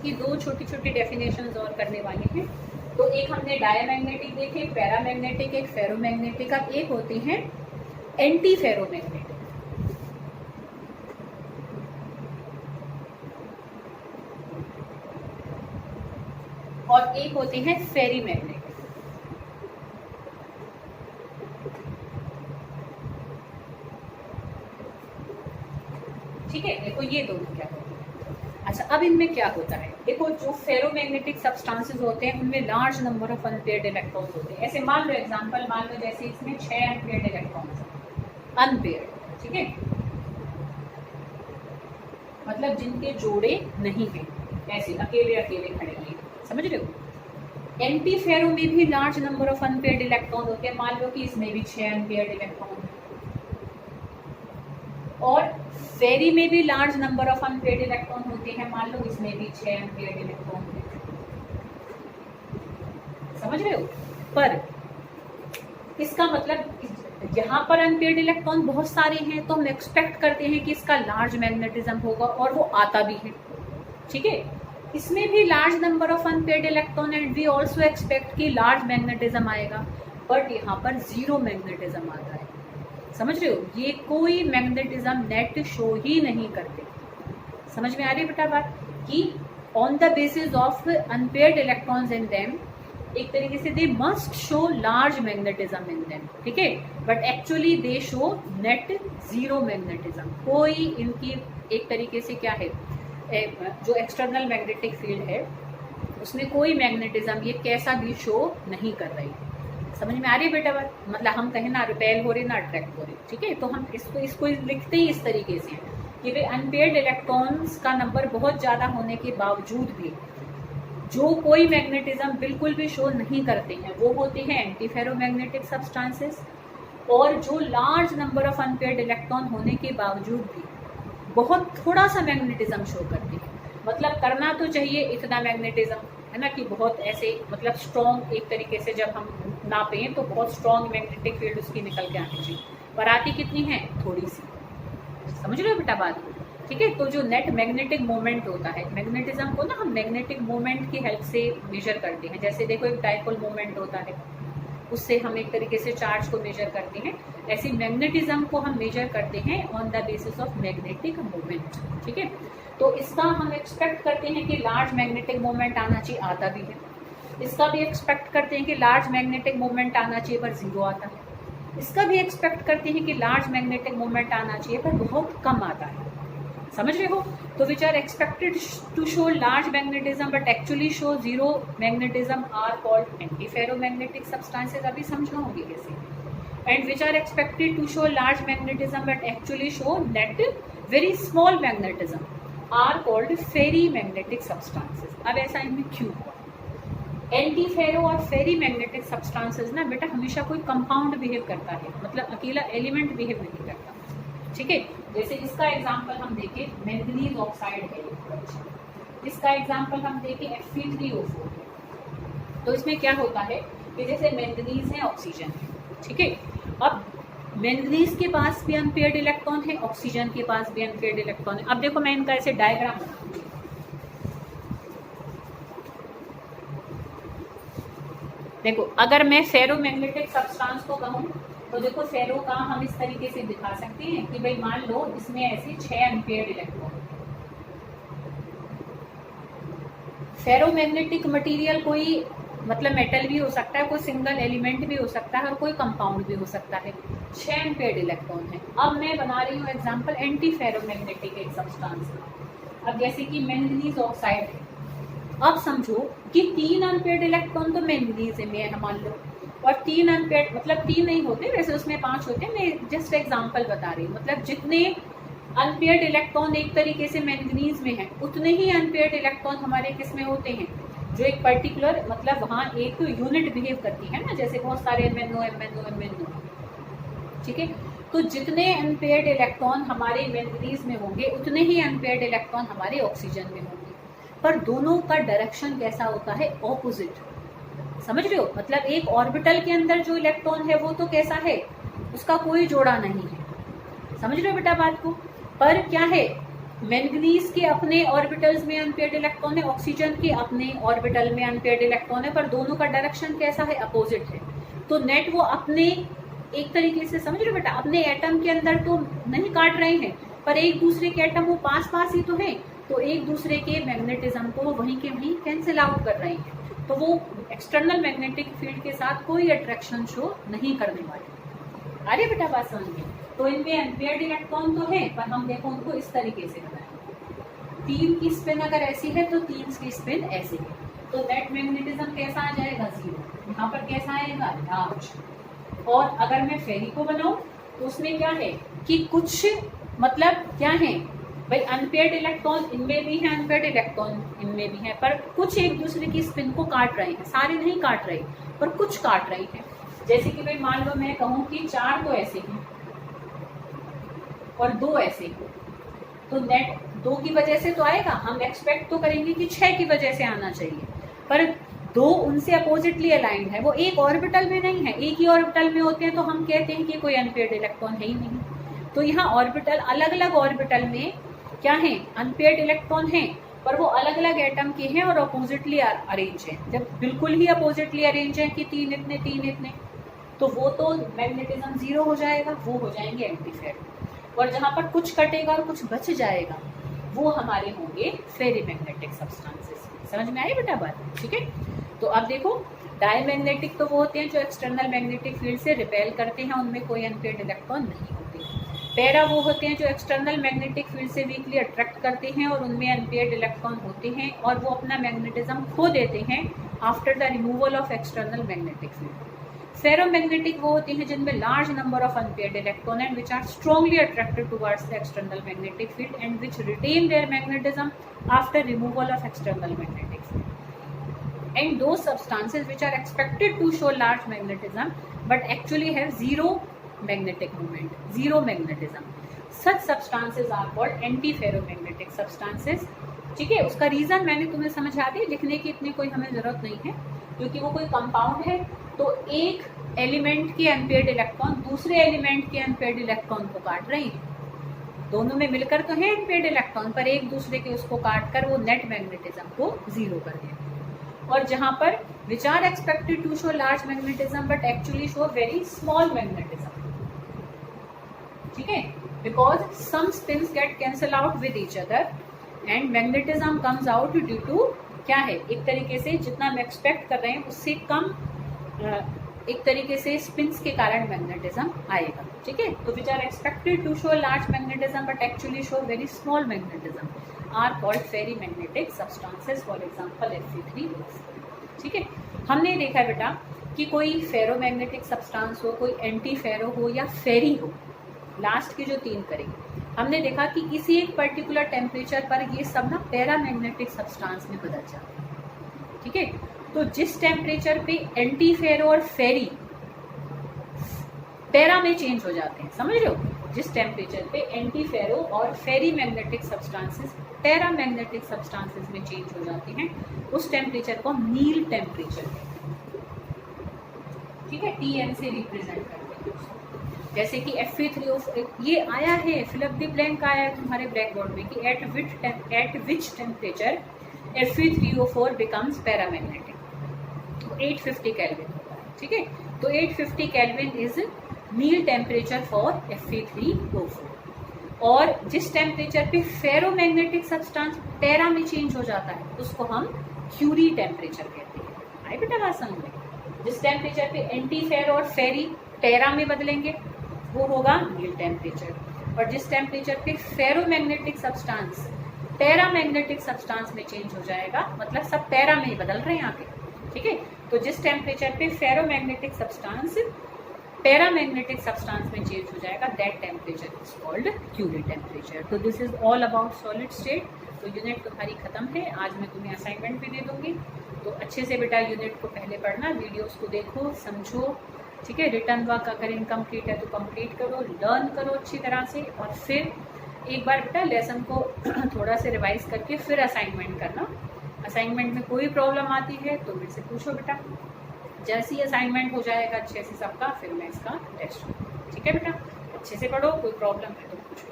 इसकी दो छोटी छोटी डेफिनेशंस और करने वाले हैं। तो एक हमने डायमैग्नेटिक देखे, पैरामैग्नेटिक, एक फेरोमैग्नेटिक, अब एक होते हैं एंटी फेरोमैग्नेटिक, और एक होते हैं फेरीमैग्नेटिक। ठीक है, देखो ये दोनों क्या होते हैं। अच्छा, अब इनमें क्या होता है, देखो जो फेरोमैग्नेटिक सब्सटेंसेस होते हैं उनमें large number of unpaired electrons होते हैं। ऐसे मान लो एग्जांपल, मान लो जैसे इसमें 6 अनपेयर्ड इलेक्ट्रॉन्स, अनपेयर्ड, ठीक है, मतलब जिनके जोड़े नहीं हैं, ऐसे अकेले अकेले खड़े हैं, समझ रहे हो। एंटी फेरो में भी large number of unpaired electron होते हैं, मान लो कि इसमें भी 6 अनपेयर्ड इलेक्ट्रॉन, और फेरी में भी large number of unpaired electron होते हैं, मान लो इसमें भी 6 अनपेयर्ड इलेक्ट्रॉन होते हैं, समझ रहे हो। पर इसका मतलब यहाँ पर अनपेयर्ड इलेक्ट्रॉन बहुत सारे हैं, तो हम एक्सपेक्ट करते हैं कि इसका लार्ज मैग्नेटिज्म होगा, और वो आता भी है, ठीक है। इसमें भी large number of unpaired electron and we also expect कि लार्ज मैग्नेटिज्म आएगा, बट यहाँ पर जीरो मैग्नेटिज्म आता है, समझ रहे हो। ये कोई मैग्नेटिज्म नेट शो ही नहीं करते, समझ में आ रही है बेटा बात, कि on the basis of unpaired electrons in them, एक तरीके से they must show large magnetism in them, ठीक है, but actually they show net zero magnetism. कोई इनकी एक तरीके से क्या है, जो एक्सटर्नल मैग्नेटिक फील्ड है उसमें कोई मैग्नेटिज्म ये कैसा भी शो नहीं कर रही, समझ में आ रही है बेटा बात। मतलब हम कहें ना रिपेल हो रही ना अट्रैक्ट हो रही, ठीक है, तो हम इसको लिखते ही इस तरीके से कि वे अनपेयर्ड इलेक्ट्रॉन्स का नंबर बहुत ज़्यादा होने के बावजूद भी जो कोई मैग्नेटिज्म बिल्कुल भी शो नहीं करते हैं वो होते हैं एंटी फेरोमैग्नेटिक सब्सटेंसेस, और जो large number of unpaired electron होने के बावजूद भी बहुत थोड़ा सा मैग्नेटिज्म शो करते हैं। मतलब करना तो चाहिए इतना मैग्नेटिज्म, है ना, कि बहुत ऐसे मतलब स्ट्रॉन्ग, एक तरीके से जब हम नापें तो बहुत स्ट्रॉन्ग मैग्नेटिक फील्ड उसकी निकल के आनी चाहिए, पर आती कितनी है, थोड़ी सी, समझ रहे हो बेटा बात, ठीक है। तो जो नेट मैग्नेटिक मोमेंट होता है, मैग्नेटिज्म को ना हम मैग्नेटिक मोमेंट की हेल्प से मेजर करते हैं। जैसे देखो एक डाइपोल मोमेंट होता है, उससे हम एक तरीके से चार्ज को मेजर करते हैं, ऐसे मैग्नेटिज्म को हम मेजर करते हैं on the basis of magnetic moment, ठीक है। तो इसका हम एक्सपेक्ट करते हैं कि लार्ज मैग्नेटिक मोमेंट आना चाहिए, आता भी है। इसका भी एक्सपेक्ट करते हैं कि लार्ज मैग्नेटिक मोमेंट आना चाहिए, पर जीरो आता है। इसका भी एक्सपेक्ट करते हैं कि लार्ज मैग्नेटिक मोमेंट आना चाहिए, पर बहुत कम आता है, समझ रहे हो। तो which are expected to show large magnetism but actually show zero magnetism are called antiferromagnetic substances, अभी समझाऊंगी कैसे। And which are expected to show large magnetism but actually show net very small magnetism are called ferrimagnetic substances. अब ऐसा इनमें क्यों हुआ, anti फेरो और फेरी magnetic substances ना बेटा हमेशा कोई कंपाउंड बिहेव करता है, मतलब अकेला एलिमेंट बिहेव नहीं करता, ठीक है। जैसे इसका एग्जांपल हम देखें, मैंगनीज ऑक्साइड है, इसका एग्जांपल हम देखें Fe3O4, तो इसमें क्या होता है कि जैसे मैंगनीज है, ऑक्सीजन है, ठीक है। अब मैंगनीज के पास भी अनपेयर्ड इलेक्ट्रॉन है, ऑक्सीजन के पास भी अनपेयर्ड इलेक्ट्रॉन है। अब देखो मैं इनका ऐसे डायग्राम बनाऊंगी, देखो अगर मैं फेरोमैग्नेटिक सब्सटेंस को कहूँ तो देखो फेरो का हम इस तरीके से दिखा सकते हैं कि भाई मान लो इसमें ऐसे 6 अनपेयर्ड इलेक्ट्रॉन। फेरोमैग्नेटिक मटेरियल कोई मतलब मेटल भी हो सकता है, कोई सिंगल एलिमेंट भी हो सकता है, और कोई कंपाउंड भी हो सकता है। 6 अनपेयर्ड इलेक्ट्रॉन है। अब मैं बना रही हूँ एग्जांपल एंटी फेरोमैग्नेटिक एक सब्सटेंस का। अब जैसे कि मैंगनीज ऑक्साइड है, अब समझो कि 3 अनपेयर्ड इलेक्ट्रॉन तो मैंगनीज में मान लो, और 3 अनपेयर्ड मतलब 3 नहीं होते वैसे, उसमें 5 होते हैं, मैं जस्ट एग्जांपल बता रही हूँ। मतलब जितने अनपेयर्ड इलेक्ट्रॉन एक तरीके से मैंगनीज में है, उतने ही अनपेयर्ड इलेक्ट्रॉन हमारे किस में होते हैं, जो एक पर्टिकुलर मतलब वहाँ एक यूनिट बिहेव करती है ना, जैसे बहुत सारे MnO, ठीक है। तो जितने अनपेयर्ड इलेक्ट्रॉन हमारे मैंगनीज में होंगे उतने ही अनपेयर्ड इलेक्ट्रॉन हमारे ऑक्सीजन में होंगे, पर दोनों का डायरेक्शन कैसा होता है, ऑपोजिट, समझ रहे हो। मतलब एक ऑर्बिटल के अंदर जो इलेक्ट्रॉन है वो तो कैसा है, उसका कोई जोड़ा नहीं है, समझ रहे हो बेटा बात को। पर क्या है, मैंगनीज के अपने ऑर्बिटल्स में अनपेयर्ड इलेक्ट्रॉन है, ऑक्सीजन के अपने ऑर्बिटल में अनपेयर्ड इलेक्ट्रॉन है, पर दोनों का डायरेक्शन कैसा है, अपोजिट है। तो नेट वो अपने एक तरीके से समझ रहे हो बेटा, अपने एटम के अंदर तो नहीं काट रहे हैं, पर एक दूसरे के एटम वो पास पास ही तो हैं, तो एक दूसरे के मैग्नेटिज्म को वहीं के वहीं कैंसिल आउट कर रहे हैं। तो वो एक्सटर्नल मैग्नेटिक फील्ड के साथ कोई अट्रैक्शन शो नहीं करने वाले। अरे बेटा बात समझ गए। तो इनमें अनपेयर्ड इलेक्ट्रॉन तो है, पर हम देखो उनको इस तरीके से बनाएंगे। 3 की स्पिन अगर ऐसी है तो 3 की स्पिन ऐसी है, तो नेट मैग्नेटिज्म कैसा आ जाएगा, 0। यहाँ पर कैसा आएगा, लार्ज। और अगर मैं फेरी को बनाऊं तो उसमें क्या है कि कुछ मतलब क्या है भाई, अनपेयर्ड इलेक्ट्रॉन इनमें भी है, अनपेयर्ड इलेक्ट्रॉन इनमें भी है, पर कुछ एक दूसरे की स्पिन को काट रहे हैं, सारे नहीं काट रहे पर कुछ काट रही है। जैसे कि भाई मान लो मैं कहूँ कि 4 तो ऐसे हैं और 2 ऐसे हैं, तो नेट 2 की वजह से तो आएगा, हम एक्सपेक्ट तो करेंगे कि 6 की वजह से आना चाहिए, पर 2 उनसे अपोजिटली अलाइंड है, वो एक ऑर्बिटल में नहीं है। एक ही ऑर्बिटल में होते हैं तो हम कहते हैं कि कोई अनपेयर्ड इलेक्ट्रॉन है ही नहीं। तो यहाँ ऑर्बिटल, अलग अलग ऑर्बिटल में क्या है, अनपेयर्ड इलेक्ट्रॉन है, पर वो अलग अलग एटम के हैं और अपोजिटली अरेंज है। जब बिल्कुल ही अपोजिटली अरेंज है कि 3 इतने 3 इतने, तो वो तो मैग्नेटिज्म 0 हो जाएगा, वो हो जाएंगे एंटी फेरो। और जहाँ पर कुछ कटेगा और कुछ बच जाएगा वो हमारे होंगे फेरी मैग्नेटिक सब्सटेंसेस। समझ में आई बेटा बात, ठीक है। तो अब देखो, डायमैग्नेटिक तो वो होते हैं जो एक्सटर्नल मैग्नेटिक फील्ड से रिपेल करते हैं, उनमें कोई अनपेयर्ड इलेक्ट्रॉन नहीं होते। पैरा वो होते हैं जो एक्सटर्नल मैग्नेटिक फील्ड से वीकली अट्रैक्ट करते हैं और उनमें अनपेयर्ड इलेक्ट्रॉन होते हैं और वो अपना मैग्नेटिज्म खो देते हैं after the removal of external magnetic field. Ferromagnetic वो होते हैं जिनमें large number of unpaired electron and which are strongly attracted towards the external magnetic field and which retain their magnetism after removal of external magnetic field. And those substances which are expected to show large magnetism but actually have zero magnetic moment, zero magnetism. Such substances are called antiferromagnetic substances. ठीक है, उसका reason मैंने तुम्हें समझा दी, लिखने की इतनी कोई हमें जरूरत नहीं है, क्योंकि वो कोई कंपाउंड है। तो एक एलिमेंट के अनपेयर्ड इलेक्ट्रॉन दूसरे एलिमेंट के अनपेयर्ड इलेक्ट्रॉन को काट रही है। दोनों में मिलकर तो है अनपेयर्ड इलेक्ट्रॉन, पर एक दूसरे के उसको काट कर वो नेट मैग्नेटिज्म को 0 कर देते। और जहां पर which are expected to show large magnetism but actually show very small magnetism, ठीक है, because some spins get cancel out with each other and magnetism comes out due to क्या है, एक तरीके से जितना हम एक्सपेक्ट कर रहे हैं उससे कम एक तरीके से स्पिन्स के कारण मैग्नेटिज्म आएगा, ठीक है। तो which are expected to show large magnetism but actually show very small magnetism are called ferrimagnetic substances, for example Fe3O4, ठीक है। हमने देखा बेटा कि कोई फेरोमैग्नेटिक सब्सटेंस हो, कोई एंटी फेरो हो या फेरी हो, लास्ट की जो 3 करेंगे, हमने देखा कि किसी एक पर्टिकुलर टेम्परेचर पर ये सब ना पैरामैग्नेटिक सब्सटेंस में बदल जाते हैं, ठीक है। तो जिस टेम्परेचर पे एंटी फेरो और फेरी पैरा में चेंज हो जाते हैं, समझ रहे हो, जिस टेम्परेचर पे एंटी फेरो और फेरी मैग्नेटिक सब्सटेंसेस पैरामैग्नेटिक सब्सटेंसेस में चेंज हो जाते हैं, उस टेम्परेचर को नील टेम्परेचर कहते हैं, ठीक है, Tn से रिप्रेजेंट करते हैं। जैसे कि Fe3O4, ये आया है फिलअप द ब्लैंक आया है तुम्हारे ब्लैक बोर्ड में कि at which temperature Fe3O4 becomes paramagnetic, 850 kelvin होता है, ठीक है। तो 850 kelvin is Neel temperature for Fe3O4। और जिस टेम्परेचर पे फेरोमैग्नेटिक सब्सटेंस पैरा में चेंज हो जाता है उसको हम क्यूरी टेम्परेचर कहते हैं। आई बेटा बात समझ में, जिस टेम्परेचर पे एंटी फेरो और फेरी पैरा में बदलेंगे वो होगा नील टेम्परेचर, और जिस टेम्परेचर पे फेरोमैग्नेटिक सब्सटेंस पैरामैग्नेटिक सब्सटेंस में चेंज हो जाएगा, मतलब सब पैरा में ही बदल रहे हैं यहाँ पे, ठीक है। तो जिस टेम्परेचर पे फेरोमैग्नेटिक सब्सटेंस पैरामैग्नेटिक सब्सटेंस में चेंज हो जाएगा, that temperature is called Curie temperature. तो this is all about solid state. तो यूनिट तुम्हारी खत्म है, आज मैं तुम्हें असाइनमेंट भी दे दूंगी, तो अच्छे से बेटा यूनिट को पहले पढ़ना, वीडियोस को देखो, समझो, ठीक है। रिटर्न वर्क अगर इनकम्प्लीट है तो कंप्लीट करो, लर्न करो अच्छी तरह से, और फिर एक बार बेटा लेसन को थोड़ा से रिवाइज करके फिर असाइनमेंट करना। असाइनमेंट में कोई प्रॉब्लम आती है तो मेरे से पूछो बेटा, जैसे ही असाइनमेंट हो जाएगा अच्छे से सबका, फिर मैं इसका टेस्ट, ठीक है बेटा। अच्छे से पढ़ो, कोई प्रॉब्लम है तो पूछो।